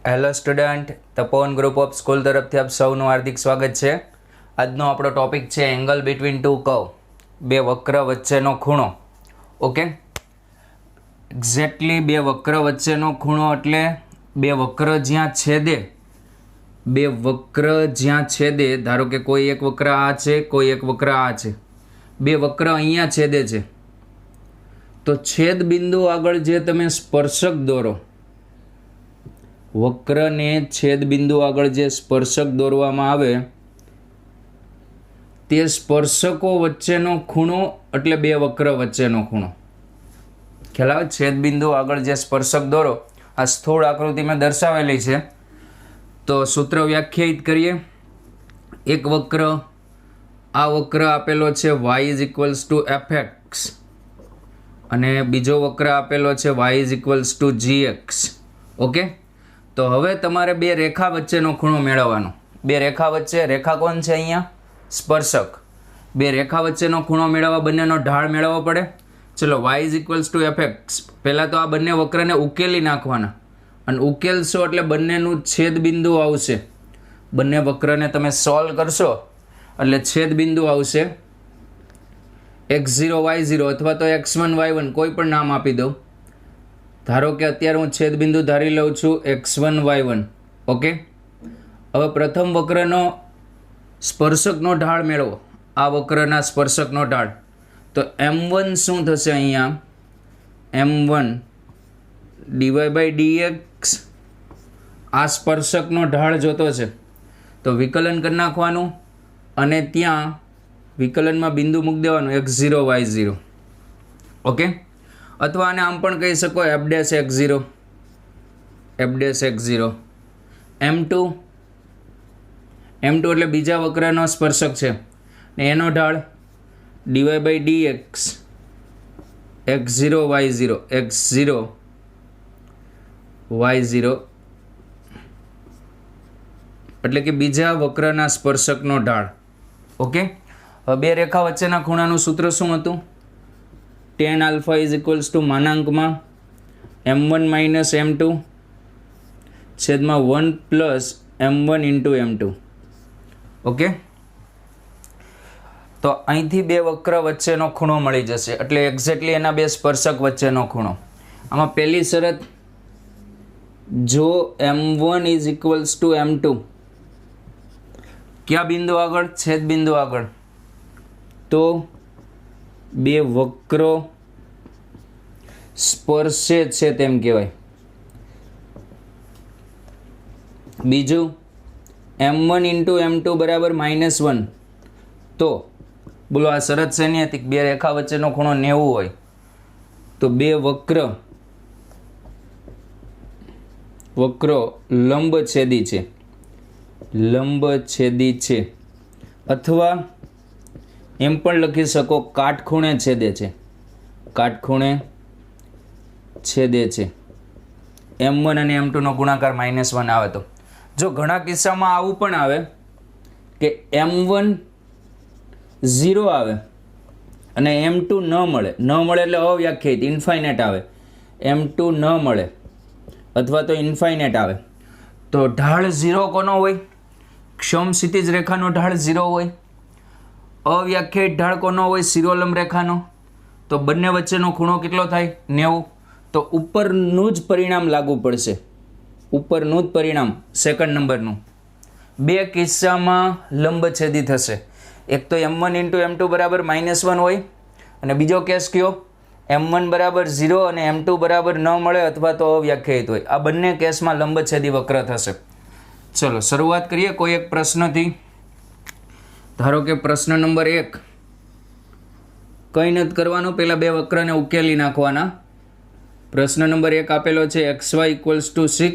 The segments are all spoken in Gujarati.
Hello student, Tapovan group of school તરફથી આપ સૌનું હાર્દિક સ્વાગત છે. આજનો આપણો ટોપિક છે એંગલ બિટવીન ટુ કર્વ, બે વક્ર વચ્ચેનો ખૂણો. ઓકે, એક્ઝેક્ટલી બે વક્ર વચ્ચેનો ખૂણો એટલે બે વક્ર જ્યાં છેદે, ધારો કે કોઈ એક વક્ર આ છે, કોઈ એક વક્ર આ છે, બે વક્ર અહીંયા છેદે છે, તો છેદ બિંદુ આગળ જે તમે સ્પર્શક દોરો, વક્રને છેદ બિંદુ આગળ જે સ્પર્શક દોરવામાં આવે તે સ્પર્શકો વચ્ચેનો ખૂણો એટલે બે વક્ર વચ્ચેનો ખૂણો. ખ્યાલ આવે? છેદ બિંદુ આગળ જે સ્પર્શક દોરો, આ સ્થૂળ આકૃતિમાં દર્શાવેલી છે. તો સૂત્ર વ્યાખ્યાયિત કરીએ. એક વક્ર, આ વક્ર આપેલો છે y is equals two fx અને બીજો વક્ર આપેલો છે y is equals two gx. Okay, તો હવે તમારે બે રેખા વચ્ચેનો ખૂણો મેળવવાનો. બે રેખા વચ્ચે, રેખા કોણ છે અહીંયા? સ્પર્શક. બે રેખા વચ્ચેનો ખૂણો મેળવવા બંનેનો ઢાળ મેળવવો પડે. ચલો, y is equals two fx. પહેલાં તો આ બંને વક્રને ઉકેલી નાખવાના, અને ઉકેલશો એટલે બંનેનું છેદ બિંદુ આવશે. બંને વક્રને તમે સોલ્વ કરશો એટલે છેદ બિંદુ આવશે x0 y0 અથવા તો x1 y1, કોઈ પણ નામ આપી દઉં. ધારો કે અત્યારે હું છેદ બિંદુ ધારી લઉં છું x1 y1. ઓકે, હવે પ્રથમ વક્રનો સ્પર્શકનો ઢાળ મેળવો, આ વક્રના સ્પર્શકનો ઢાળ. તો m1 શું થશે અહીંયા? m1 dy/dx. આ સ્પર્શકનો ઢાળ જોતો છે તો વિકલન કરી નાખવાનું અને ત્યાં વિકલનમાં બિંદુ મૂકી દેવાનું x0 y0. ઓકે, અથવા આને આમ પણ કહી શકો f'(x0) f'(x0). m2 એટલે બીજા વક્રનો સ્પર્શક છે ને એનો ઢાળ dy/dx x0 y0 એટલે કે બીજા વક્રના સ્પર્શકનો ઢાળ. ઓકે, હવે બે રેખા વચ્ચેના ખૂણાનું સૂત્ર શું હતું? tan alpha is equals to માનાંકમાં m1 minus m2 છેદમાં 1 plus m1 into m2. Okay, તો અહીંથી બે વક્ર વચ્ચેનો ખૂણો મળી જશે એટલે એક્ઝેક્ટલી એના બે સ્પર્શક વચ્ચેનો ખૂણો. આમાં પહેલી શરત, જો m1 is equals to m2, કયા બિંદુ આગળ? છેદ બિંદુ આગળ, તો બે વક્રો સ્પર્શે છે તેમ કહેવાય. બીજું, m1 into m2 બરાબર -1, તો બોલો આ શરત શેની હતી? બે રેખા વચ્ચેનો ખૂણો 90 હોય તો બે વક્રો લંબછેદી છે, અથવા એમ પણ લખી શકો કાટખૂણે છેદે છે. m1 અને m2 નો ગુણાકાર -1 આવે તો. જો ઘણા કિસ્સામાં આવું પણ આવે કે m1 0 આવે અને m2 ન મળે એટલે અવ્યાખ્યાયિત ઇન્ફાઇનાઇટ આવે. m2 ન મળે અથવા તો ઇન્ફાઇનાઇટ આવે તો ઢાળ 0 કોનો હોય? ક્ષમક્ષિતિજ રેખાનો ઢાળ 0 હોય. અવ્યાખ્યાયિત ઢાળ કોનો હોય? શિરોલંબ રેખાનો. તો બંને વચ્ચેનો ખૂણો કેટલો થાય? 90. તો ઉપરનું જ પરિણામ લાગુ પડશે, ઉપરનું જ પરિણામ સેકન્ડ નંબરનું. બે કિસ્સામાં લંબછેદી થશે. એક તો m1 into m2 બરાબર -1 હોય, અને બીજો કેસ કયો? m1 બરાબર 0 અને m2 બરાબર ન મળે અથવા તો અવ્યાખ્યાયિત હોય. આ બંને કેસમાં લંબછેદી વક્ર થશે. ચલો શરૂઆત કરીએ કોઈ એક પ્રશ્નથી. ધારો કે પ્રશ્ન નંબર 1, કંઈ નથી કરવાનું, પહેલાં બે વક્રને ઉકેલી નાખવાના. પ્રશ્ન નંબર 1 આપેલો છે xy equals to 6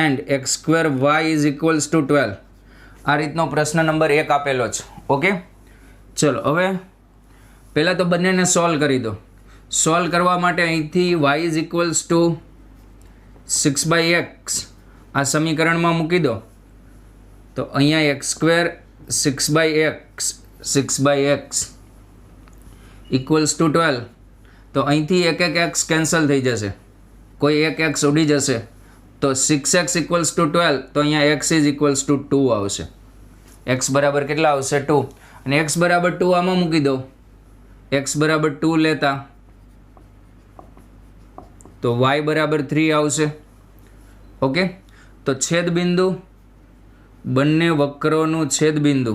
and x2y is equals to 12. આ રીતનો પ્રશ્ન નંબર 1 આપેલો છે. ઓકે, ચલો હવે પહેલાં તો બંનેને સોલ્વ કરી દો. સોલ્વ કરવા માટે અહીંથી y is equals to 6/x આ સમીકરણમાં મૂકી દો. તો અહીંયા x2 6/x equals to 12. તો અહીંથી એક x કેન્સલ થઈ જશે, કોઈ એક x ઉડી જશે તો 6x ઇક્વલ્સ ટુ 12 તો અહીંયા x ઇઝ ઇક્વલ્સ ટુ 2 આવશે. x બરાબર કેટલા આવશે 2 અને x બરાબર 2 આમાં મૂકી દો. x બરાબર 2 લેતા તો y બરાબર 3 આવશે. ઓકે, તો છેદબિંદુ બંને વક્રોનું છેદબિંદુ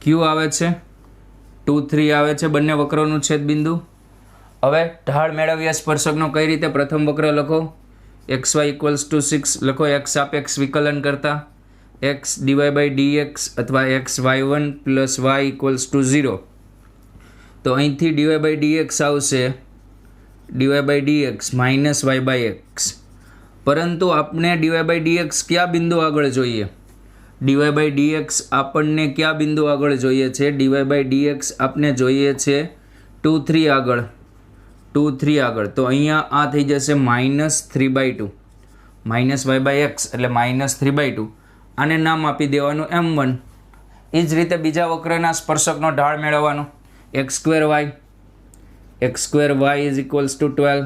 ક્યુ આવે છે 2 3 આવે છે બંને વક્રોનું છેદબિંદુ. હવે ઢાળ મેળવ્યા સ્પર્શકનો કઈ રીતે? પ્રથમ વક્ર લખો xy ઇક્વલ્સ ટુ 6 લખો, x સાપેક્ષ વિકલન કરતા x ડીવાય બાય dx અથવા x y1 plus y equals to 0. તો અહીંથી ડીવાય બાય dx આવશે d y by dx minus y by x. પરંતુ આપણે ડીવાય બાય dx કયા બિંદુ આગળ જોઈએ? ડીવાય બાય dx આપણને કયા બિંદુ આગળ જોઈએ છે? ડીવાય બાય dx આપણે જોઈએ છે 2 3 આગળ. તો અહીંયા આ થઈ જશે -3/2 માઇનસ y બાય x એટલે -3/2. આને નામ આપી દેવાનું m1. એ જ રીતે બીજા વક્રના સ્પર્શકનો ઢાળ મેળવવાનો x2y is equals two 12.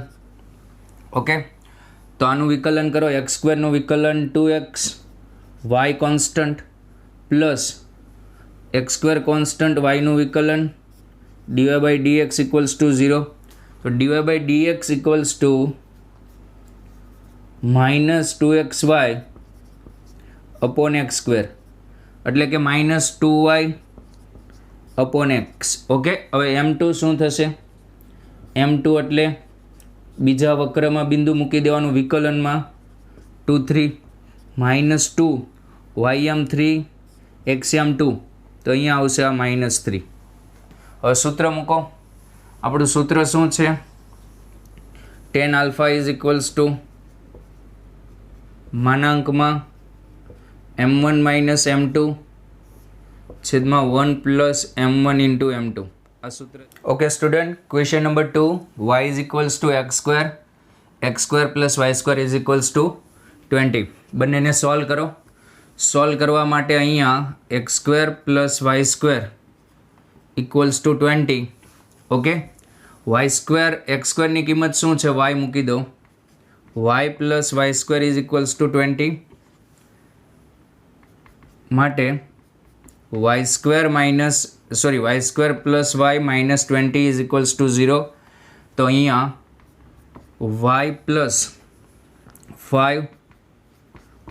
Okay, તો આનું વિકલન કરો. x2 નું વિકલન 2x, y constant plus x2 constant, y નું વિકલન dy by dx equals to 0. તો dy by dx equals to -2xy upon x2 એટલે કે -2y અપોન x. ઓકે, હવે m2 શું થશે? m2 એટલે બીજા વક્રમાં બિંદુ મૂકી દેવાનું વિકલનમાં 2 3 -2 ym3 xm2 તો અહીંયા આવશે આ -3. હવે સૂત્ર મૂકો. આપણું સૂત્ર શું છે? tan alpha is equals to માનાંકમાં m1 માઇનસ m2 છેદમાં 1 પ્લસ m1 ઇન્ટુ m2. આ સૂત્ર. Okay student, question number 2, y is equals to x2 plus y2 is equals to 20. બંનેને સોલ્વ કરો. સોલ્વ કરવા માટે અહીંયા x2 plus y2 equals to 20. Okay, y2 x2 ની કિંમત શું છે? y મૂકી દો. y plus y2 is equals to 20 માટે y2 plus y minus 20 is equals to 0. તો અહીંયા y plus 5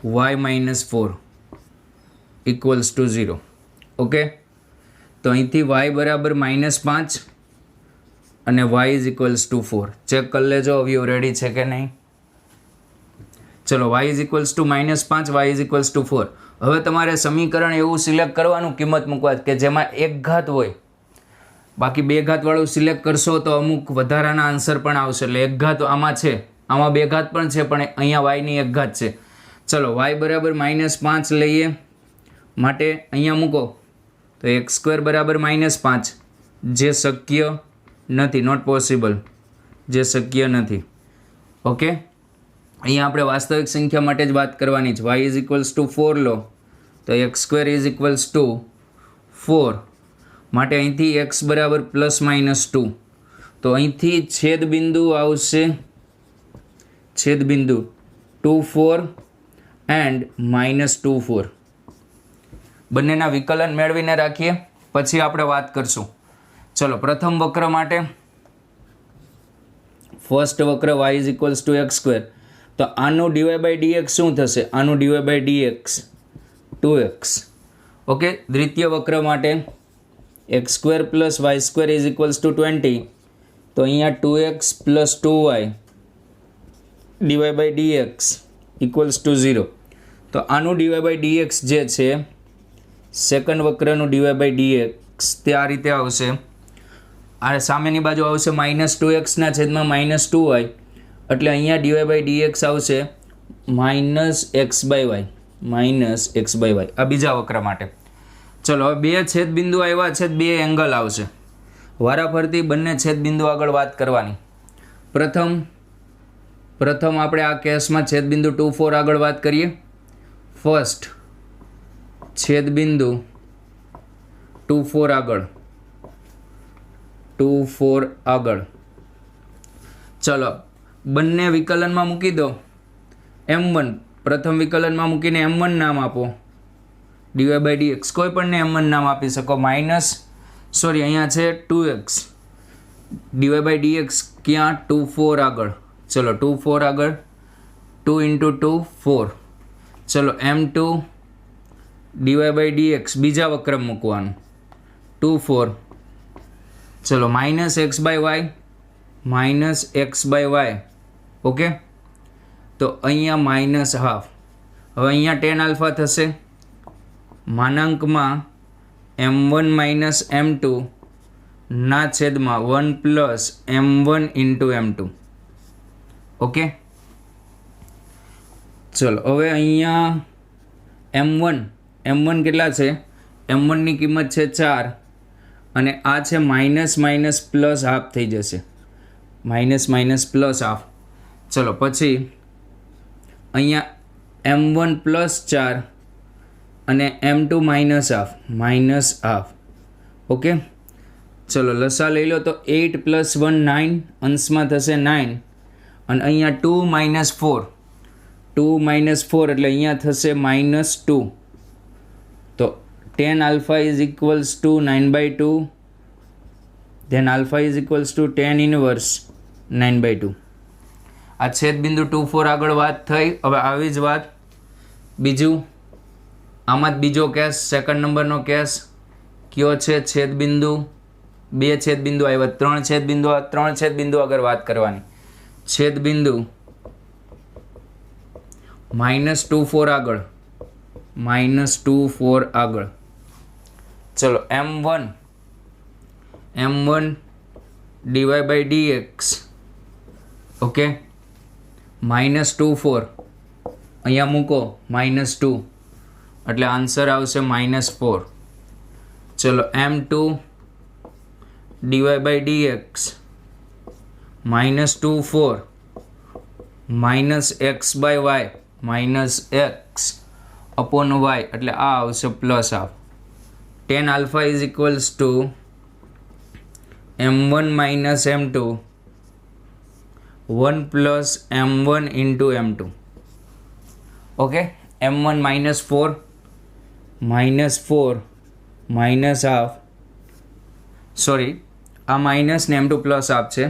y minus 4 equals to 0. Okay, તો અહીંથી y બરાબર -5 અને y is equals two 4. Check કરી લેજો હવે રેડી છે કે નહીં. ચલો, y is equals two -5, y is equals two 4. હવે તમારે સમીકરણ એવું સિલેક્ટ કરવાનું કિંમત મૂકવા કે જેમાં એક ઘાત હોય. બાકી બે ઘાતવાળું સિલેક્ટ કરશો તો અમુક વધારાના આન્સર પણ આવશે. એટલે એક ઘાત આમાં છે, આમાં બે ઘાત પણ છે, પણ અહીંયા y ની એક ઘાત છે. ચલો, y બરાબર -5 લઈએ માટે અહીંયા મૂકો તો x2 બરાબર -5 જે શક્ય નથી, નોટ પોસિબલ, જે શક્ય નથી. ઓકે, અહીંયા આપણે વાસ્તવિક સંખ્યા માટે જ વાત કરવાની છે. y ઇઝ ઇક્વલ્સ ટુ 4 લો તો x2 ઇઝ ઇક્વલ્સ ટુ 4 માટે અહીંથી x બરાબર +-2. તો અહીંથી છેદબિંદુ આવશે, છેદબિંદુ 2 4 એન્ડ -2 4. બંનેના વિકલન મેળવીને રાખીએ પછી આપણે વાત કરશું. ચલો, પ્રથમ વક્ર માટે ફર્સ્ટ વક્ર y is equals to x2. તો આનું dy બાય dx શું થશે? આનું dy by dx 2x. Okay, દ્વિતીય વક્ર માટે x2 plus y2 is equals to 20. તો અહીંયા 2x plus 2y dy by dx equals to 0. તો આનું dy બાય dx જે છે સેકન્ડ વક્રનું dy બાય dx તે આ રીતે આવશે. આ સામેની બાજુ આવશે -2x ના છેદમાં -2y એટલે અહીંયા dy બાય dx આવશે -x/y. આ બીજા વક્ર માટે. ચલો, હવે બે છેદબિંદુ આવ્યા છે, બે એંગલ આવશે. વારાફરતી બંને છેદબિંદુ આગળ વાત કરવાની. પ્રથમ આપણે આ કેસમાં છેદબિંદુ 2 4 આગળ વાત કરીએ. ફર્સ્ટ છેદબિંદુ 2 4 આગળ 2 4 આગળ. ચલો બંને વિકલનમાં મૂકી દો. m1 પ્રથમ વિકલનમાં મૂકીને m1 નામ આપો, dy/dx કોઈ પણ ને m1 નામ આપી શકો. અહીંયા છે 2x dy/dx ક્યાં 2 4 આગળ. ચલો 2 4 આગળ, 2 × 2 4. ચલો m2 dy/dx બીજા વક્રમ મૂકવાનું 2 4. ચલો -x/y. ઓકે, તો અહીંયા -½ હવે અહીંયા tan આલ્ફા થશે માનાંકમાં m1 - m2 ના છેદમાં 1 + m1 × m2. ઓકે, ચલો હવે અહીંયા m1 કેટલા છે? m1 ની કિંમત છે 4 અને આ છે -± +½ થઈ જશે, -± +½ ચલો પછી અહીંયા m1 +4 અને m2 -½ ઓકે, ચલો લસા લઈ લો તો 8 + 1 9 અંશમાં થશે 9 અને અહીંયા 2 - 4 એટલે અહીંયા થશે -2. તો tan alpha = 9/2, then alpha = tan inverse 9/2. આ છેદ બિંદુ 2 4 આગળ વાત થઈ. હવે આવી જ વાત બીજું, આમાં જ બીજો કેસ, સેકન્ડ નંબરનો કેસ કયો છે? છેદ બિંદુ, 2 છેદ બિંદુ આવ્યા, 3 છેદ બિંદુ, 3 છેદ બિંદુ આગળ વાત કરવાની. છેદ બિંદુ -2 4 આગળ, -2 4 આગળ. ચલો m1 dy/dx ઓકે, -2 4 અહીંયા મૂકો, -2 એટલે આન્સર આવશે -4. ચલો m2 dy/dx -2 4 -x/y -x/y એટલે આ આવશે +½ tan alpha = m1 - m2 1 + m1 × m2. Okay, m1 -4 -½ sorry આ માઇનસ ને m2 +½ છે.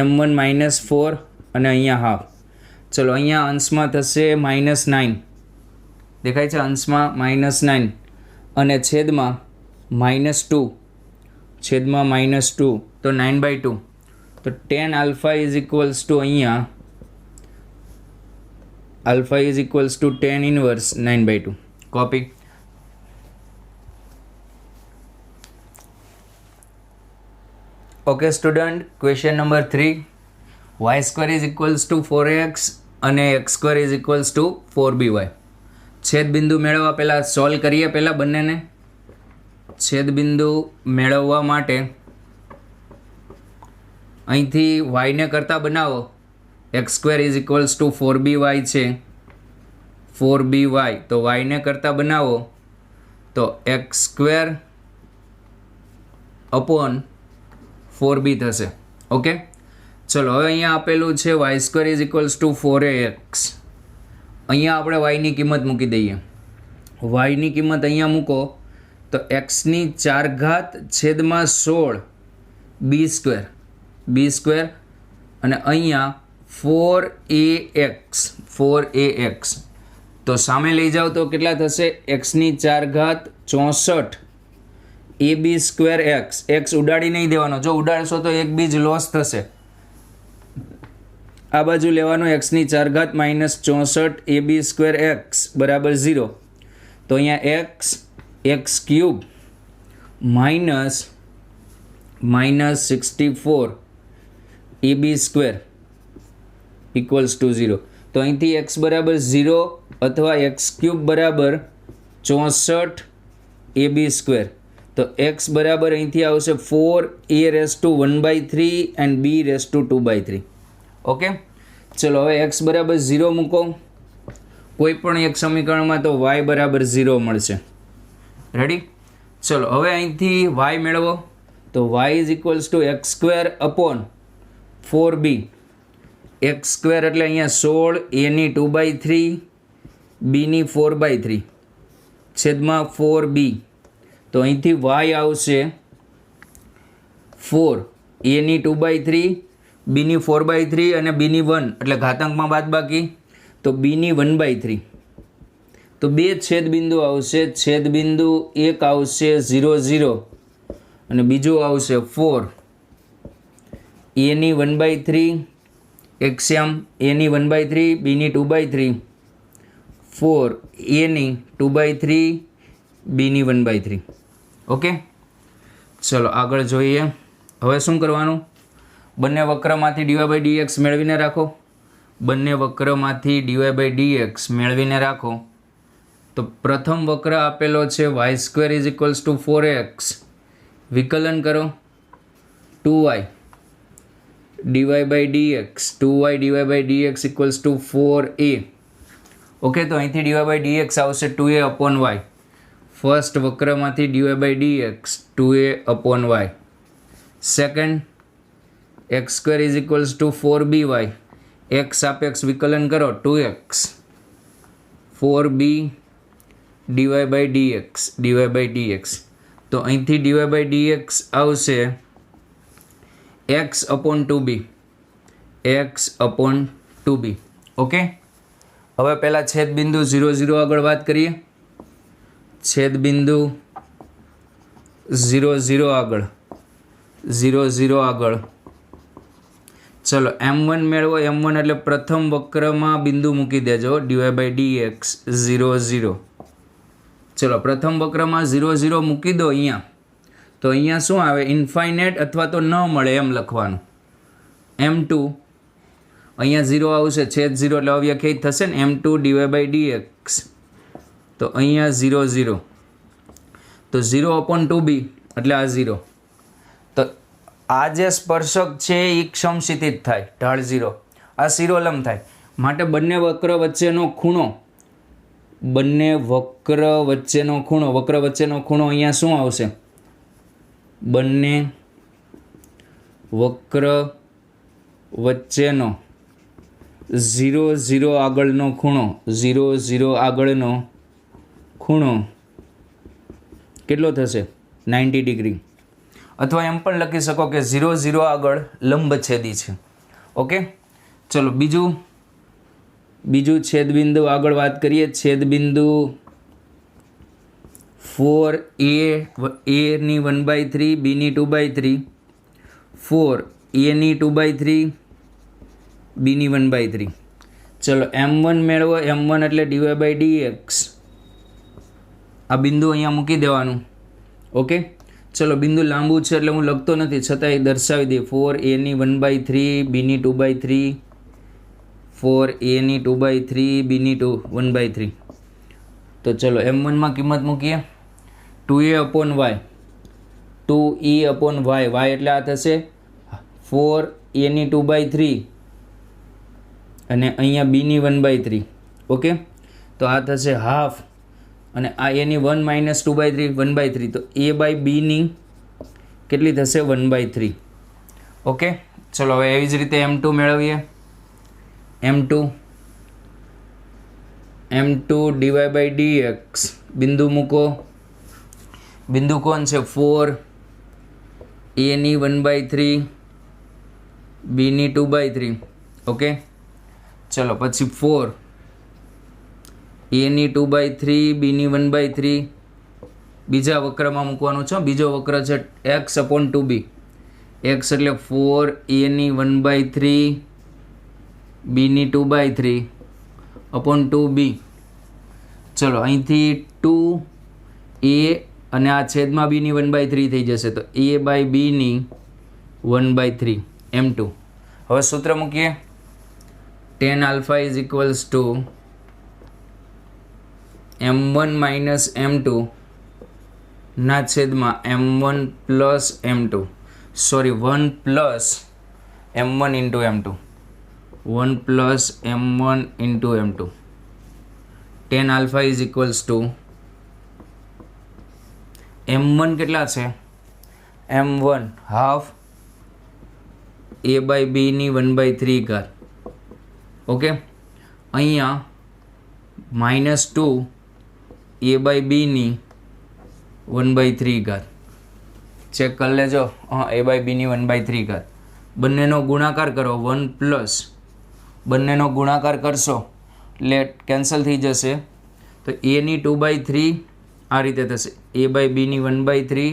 m1 -4 અને અહીંયા ½. ચલો અહીંયા અંશમાં થશે -9, દેખાય છે અંશમાં -9 અને છેદમાં -2, તો 9/2. તો tan alpha = અહીંયા alpha = tan inverse 9/2. Copy. Okay student, question number 3, y² = 4x અને x² = 4by. છેદ બિંદુ મેળવવા પહેલાં સોલ્વ કરીએ. પહેલાં બંનેને છેદ બિંદુ મેળવવા માટે અહીંથી y ને કરતાં બનાવો. x² = 4by છે, 4by, તો y ને કરતાં બનાવો તો x² / 4b થશે. ઓકે, ચલો હવે અહીંયા આપેલું છે y² = 4ax. અહીંયા આપણે yની કિંમત મૂકી દઈએ. yની કિંમત અહીંયા મૂકો તો x⁴ b² અને અહીંયા 4ax. તો સામે લઈ જાઓ તો કેટલા થશે? x⁴ 64 ab²x. x ઉડાડી નહીં દેવાનો, જો ઉડાડશો તો એક બીજ લોસ થશે. આ બાજુ લેવાનો x⁴ - 64 ab²x = 0. તો અહીંયા x³ -64 ab² = 0. તો અહીંથી x = 0 અથવા x³ = 64 ab². તો x બરાબર અહીંથી આવશે 4a⁴ and b⁴. ઓકે, ચલો હવે x = 0 મૂકો કોઈ પણ એક સમીકરણમાં, તો y = 0 મળશે. રેડી? ચલો હવે અહીંથી y મેળવો તો y is equals two x square upon 4b. X square એટલે અહીંયા 16 એની 2/3 બીની 4/3 છેદમાં 4b. તો અહીંથી y આવશે 4 એની 2/3 બીની 4/3 અને બીની 1 એટલે ઘાતાંકમાં બાદબાકી તો બીની 1/3. તો બે છેદબિંદુ આવશે. છેદબિંદુ એક આવશે 0 0 અને બીજું આવશે 4 એની 1/3 એક્સ્યામ એની 1/3 બીની 2/3 4 એની 2/3 બીની 1/3. ઓકે, ચલો આગળ જોઈએ. હવે શું કરવાનું? બંને વક્રમાંથી dy/dx મેળવીને રાખો. બંને વક્રમાંથી dy/dx મેળવીને રાખો. તો પ્રથમ વક્ર આપેલો છે y² is equals two 4x. વિકલન કરો 2y dy/dx 2y dy/dx equals to 4a. Okay, તો અહીંથી dy/dx આવશે 2a અપોન y. ફર્સ્ટ વક્રમાંથી dy/dx 2a upon y. Second x² is equals to 4by. x સાપેક્ષ વિકલન કરો 2x 4b dy/dx. તો અહીંથી dy/dx આવશે x upon 2b. x upon 2b. Okay, હવે પહેલાં છેદબિંદુ 0 0 આગળ વાત કરીએ. છેદબિંદુ 0 0 આગળ 0 0 આગળ ચલો m1 મેળવો. m1 એટલે પ્રથમ વક્રમાં બિંદુ મૂકી દેજો dy/dx 0 0. ચલો પ્રથમ વક્રમાં 0 0 મૂકી દો અહીંયા. તો અહીંયા શું આવે? ઇન્ફાઇનાઇટ અથવા તો ન મળે એમ લખવાનું. m2 અહીંયા 0 આવશે, છેદ 0 એટલે અવ્યાખ્યાયિત થશે ને. m2 dy/dx તો અહીંયા 0 0 તો 0 અપોન 2b એટલે આ 0. તો આ જે સ્પર્શક છે એ સમક્ષિતિજ થાય, ઢાળ 0. આ શિરોલંબ થાય. માટે બંને વક્ર વચ્ચેનો ખૂણો વક્ર વચ્ચેનો ખૂણો અહીંયા શું આવશે? બંને વક્ર વચ્ચેનો 0 0 આગળનો ખૂણો 0 0 આગળનો ખૂણો કેટલો થશે? 90 ડિગ્રી. અથવા એમ પણ લખી શકો કે 0 0 આગળ લંબછેદી છે. ઓકે, ચલો બીજું છેદબિંદુ આગળ વાત કરીએ. છેદબિંદુ 4a ની 1/3 બીની 2/3 4 એની 2/3 બીની 1/3. ચલો m1 મેળવો. m1 એટલે dy/dx. આ બિંદુ અહીંયા મૂકી દેવાનું. ઓકે, ચલો બિંદુ લાંબુ છે એટલે હું લખતો નથી, છતાંય દર્શાવી દઈએ. 4a ની 1/3 બીની 2/3 4a ની 2/3 બીની 1/3. તો ચલો m1 માં કિંમત મૂકીએ 2a upon y 2e upon y. y એટલે આ થશે 4a ની 2/3 અને અહીંયા બીની 1/3. ઓકે, તો આ થશે હાફ અને આ એની 1 માઇનસ 2/3 1/3. તો a/b ની કેટલી થશે? 1/3. ઓકે, ચલો હવે એવી જ રીતે m2 મેળવીએ. m2 dy/dx બિંદુ મૂકો. બિંદુ કોણ છે? 4 a ની 1/3 બીની 2/3. ઓકે, ચલો પછી 4 a ની 2/3 બીની 1/3 બીજા વક્રમાં મૂકવાનું છે. બીજો વક્ર છે x અપોન 2b. x એટલે 4 a ની 1/3 બીની 2/3 અપોન 2b. ચલો અહીંથી 2a અને આ છેદમાં બીની 1/3 થઈ જશે. તો a/b ની 1/3 m2. હવે સૂત્ર મૂકીએ. tan alpha is equals to m1 minus m2 ના છેદમાં m1 plus m2 sorry 1 plus m1 into m2 1 plus m1 into m2 tan alpha is equals to m1 કેટલા છે? m1 હાફ a બાય બીની 1/3 ઘાત. ઓકે, અહીંયા -2 a બાય બીની 1/3 ઘાત. ચેક કરી લેજો. હા, a બાય બીની 1/3 ઘાત. બંનેનો ગુણાકાર કરો 1 પ્લસ બંનેનો ગુણાકાર કરશો એટલે કેન્સલ થઈ જશે. તો એની 2/3 આ રીતે થશે, a બાય બીની 1/3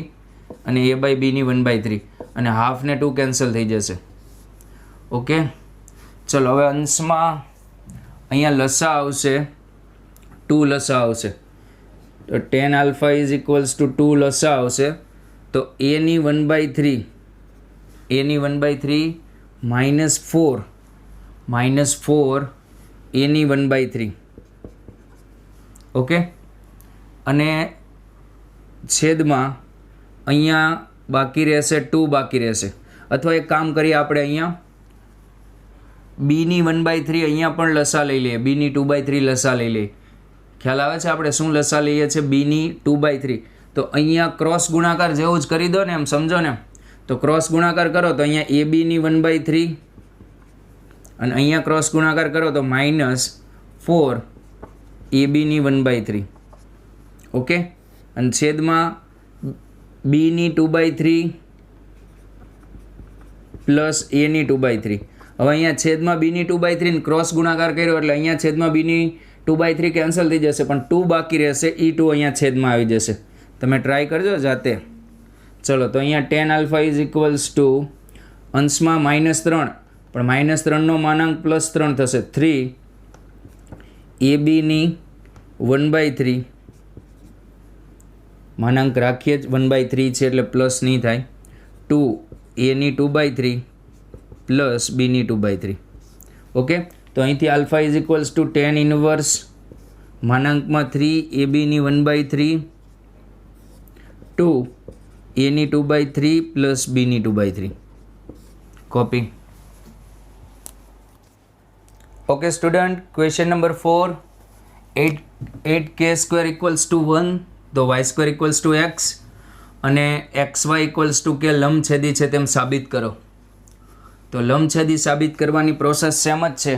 અને a બાય બીની 1/3 અને હાફને 2 કેન્સલ થઈ જશે. ઓકે, ચલો હવે અંશમાં અહીંયા લસા આવશે, 2 લસા આવશે. તો tan alpha is equals two 2 લસા આવશે. તો એની 1/3 -4 એની 1/3. ઓકે, અને છેદમાં અહીંયા બાકી રહેશે 2 બાકી રહેશે. અથવા એક કામ કરીએ આપણે, અહીંયા બીની 1/3 અહીંયા પણ લસા લઈ લઈએ, બીની 2/3 લસા લઈ લઈએ. ખ્યાલ આવે છે આપણે શું લસા લઈએ છીએ? બીની 2/3. તો અહીંયા ક્રોસ ગુણાકાર જેવું જ કરી દો ને, એમ સમજો ને. તો ક્રોસ ગુણાકાર કરો તો અહીંયા એ બીની 1/3 અને અહીંયા ક્રોસ ગુણાકાર કરો તો -4 એ બીની 1/3. ઓકે, અને છેદમાં બીની 2/3 પ્લસ એની 2/3. હવે અહીંયા છેદમાં બીની 2/3 ક્રોસ ગુણાકાર કર્યો એટલે અહીંયા છેદમાં બીની 2/3 કેન્સલ થઈ જશે, પણ 2 બાકી રહેશે, એ 2 અહીંયા છેદમાં આવી જશે. તમે ટ્રાય કરજો જાતે. ચલો, તો અહીંયા tan alpha is equals two અંશમાં -3 પણ -3નો માનાંક +3 થશે, 3 એ બીની 1/3 માનાંક રાખીએ જ 1/3 છે એટલે પ્લસ નહીં થાય, 2 એની 2/3 પ્લસ બીની 2/3. ઓકે, તો અહીંથી alpha is equals to tan inverse માનાંકમાં 3 એ બીની 1/3 2 એની 2/3 પ્લસ બીની 2/3. Copy. Okay student, question number 4. 8k² equals to 1, તો y² ઇક્વલ્સ ટુ x અને xy ઇક્વલ્સ ટુ k લંબછેદી છે તેમ સાબિત કરો. તો લંબછેદી સાબિત કરવાની પ્રોસેસ સેમ જ છે,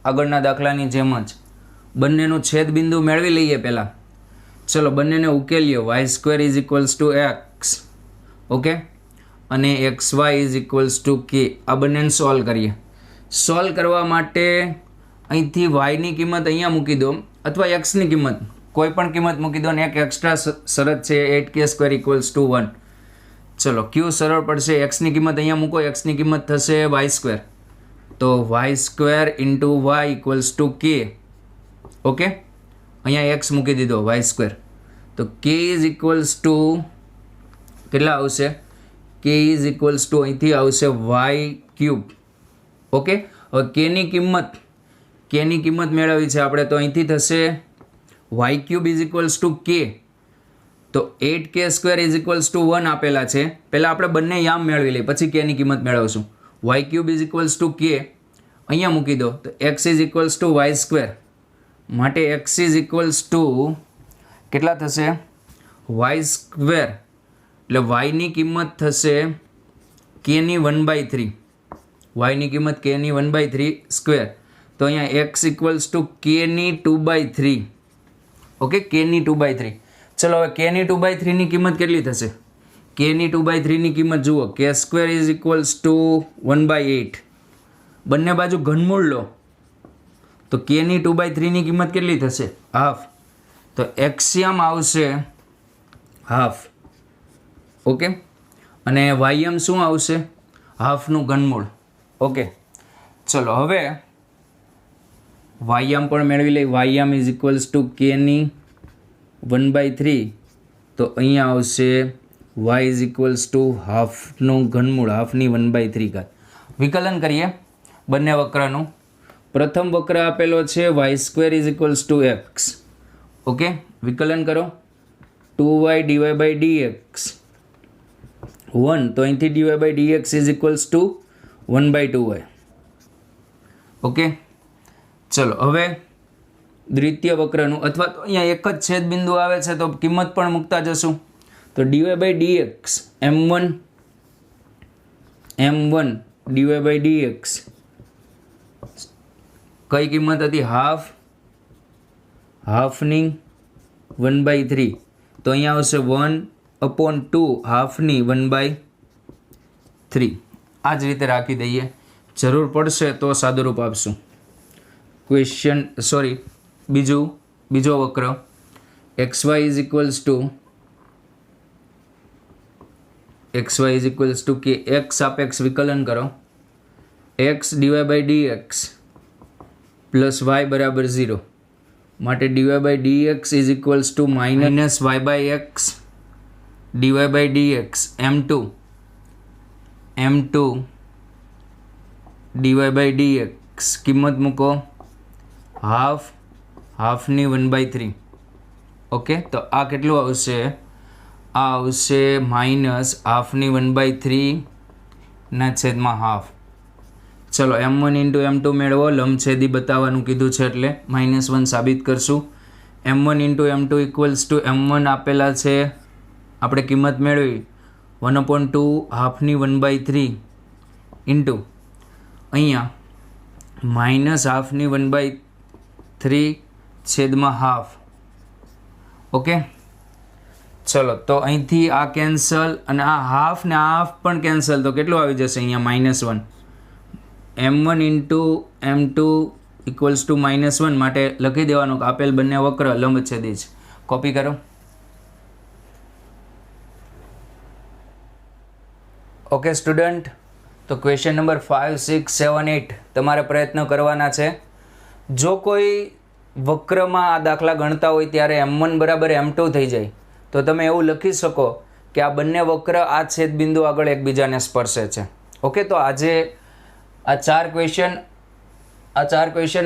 આગળના દાખલાની જેમ જ. બંનેનું છેદ બિંદુ મેળવી લઈએ પહેલાં. ચલો, બંનેને ઉકેલીએ. y² is equals to x, okay, અને xy is equals to k. આ બંનેને સોલ્વ કરીએ. સોલ્વ કરવા માટે અહીંથી yની કિંમત અહીંયા મૂકી દો અથવા xની કિંમત કોઈ પણ કિંમત મૂકી દો, અને એક એક્સ્ટ્રા શરત છે 8k² ઇક્વલ્સ ટુ 1. ચલો, ક્યુ સરળ પડશે. એક્સની કિંમત અહીંયા મૂકો, એક્સની કિંમત થશે y². તો y² into y equals to k. Okay, અહીંયા x મૂકી દીધો, y². તો k ઇઝ ઇક્વલ્સ ટુ કેટલા આવશે? k ઇઝ ઇક્વલ્સ ટુ અહીંથી આવશે y³. ઓકે, હવે kની કિંમત મેળવવી છે આપણે, તો અહીંથી થશે y³ is equals to k. તો 8k² ઇઝ ઇક્વલ્સ ટુ 1 આપેલા છે. પહેલાં આપણે બંને યામ મેળવી લઈએ, પછી kની કિંમત મેળવશું. y³ is equals to k અહીંયા મૂકી દો, તો x is equals two y². માટે x ઇઝ ઇક્વલ્સ ટુ કેટલા થશે? y². એટલે yની કિંમત થશે kની 1/3. yની કિંમત kની 1/3 સ્ક્વેર. તો અહીંયા x ઇક્વલ્સ ટુ kની 2/3. ઓકે, kની 2/3. ચલો, હવે kની 2/3ની કિંમત કેટલી થશે? kની 2/3ની કિંમત જુઓ, k² ઇઝ ઇક્વલ્સ ટુ 1/8. બંને બાજુ ઘનમૂળ લો તો kની 2/3ની કિંમત કેટલી થશે? હાફ. તો એક્સિયમ આવશે હાફ. ઓકે, અને વાયમ શું આવશે? હાફનું ઘનમૂળ. ઓકે, ચલો હવે વાયમ પણ મેળવી લઈએ. વાયમ ઇઝ ઇક્વલ્સ ટુ kની 1/3. તો અહીંયા આવશે y ઇઝ ઇક્વલ્સ ટુ હાફનું ઘનમૂળ, હાફની 1/3 ઘાત. વિકલન કરીએ બંને વક્રનું. પ્રથમ વક્ર આપેલો છે y² is equals to x. Okay, વિકલન કરો. 2y dy/dx 1, તો અહીંથી dy/dx is equals two 1/2y. Okay, ચલો હવે દ્વિતીય વક્રનું, અથવા તો અહીંયા એક જ છેદ બિંદુ આવે છે તો કિંમત પણ મૂકતા જશું. તો d y by d x m1 d y by d x કઈ કિંમત હતી? હાફની 1/3. તો અહીંયા આવશે 1/2 હાફની 1/3. આ જ રીતે રાખી દઈએ. જરૂર પડશે તો સાદુરૂપ આપશું. બીજો વક્ર xy ઇઝ ઇક્વલ્સ ટુ કે x સાપેક્ષ વિકલન કરો x d y by d x plus y બરાબર 0 માટે d y by d x is equals to minus y by x d y by d x m2 d y by d x કિંમત મૂકો હાફની 1/3. ઓકે, તો આ કેટલું આવશે? આ આવશે માઇનસ હાફની 1/3 ના છેદમાં હાફ. ચલો m1 ઇન્ટુ m2 મેળવો. લંબછેદી બતાવવાનું કીધું છે એટલે -1 સાબિત કરશું. m1 into m2 equals to m1 આપેલા છે, આપણે કિંમત મેળવી 1/2 હાફની 1/3 ઇન્ટુ અહીંયા માઇનસ હાફની 1/3 છેદમાં હાફ. ઓકે, ચલો તો અહીંથી આ કેન્સલ અને આ હાફ ને આ હાફ પણ કેન્સલ, તો કેટલું આવી જશે અહીંયા -1. m1 into m2 equals to -1 માટે લખી દેવાનું કે આપેલ બંને વક્ર લંબછેદી છે. કોપી કરો. ઓકે સ્ટુડન્ટ, તો ક્વેશ્ચન નંબર 5, 6, 7, 8 તમારે પ્રયત્ન કરવાના છે. જો કોઈ વક્રમાં આ દાખલા ગણતા હોય ત્યારે m1 બરાબર m2 થઈ જાય તો તમે એવું લખી શકો કે આ બંને વક્ર આ છેદબિંદુ આગળ એકબીજાને સ્પર્શે છે. ઓકે, તો આજે આ 4 ક્વેશ્ચન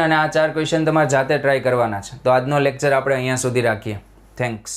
અને આ 4 ક્વેશ્ચન તમારે જાતે ટ્રાય કરવાના છે. તો આજનો લેક્ચર આપણે અહીંયા સુધી રાખીએ. થેન્ક્સ.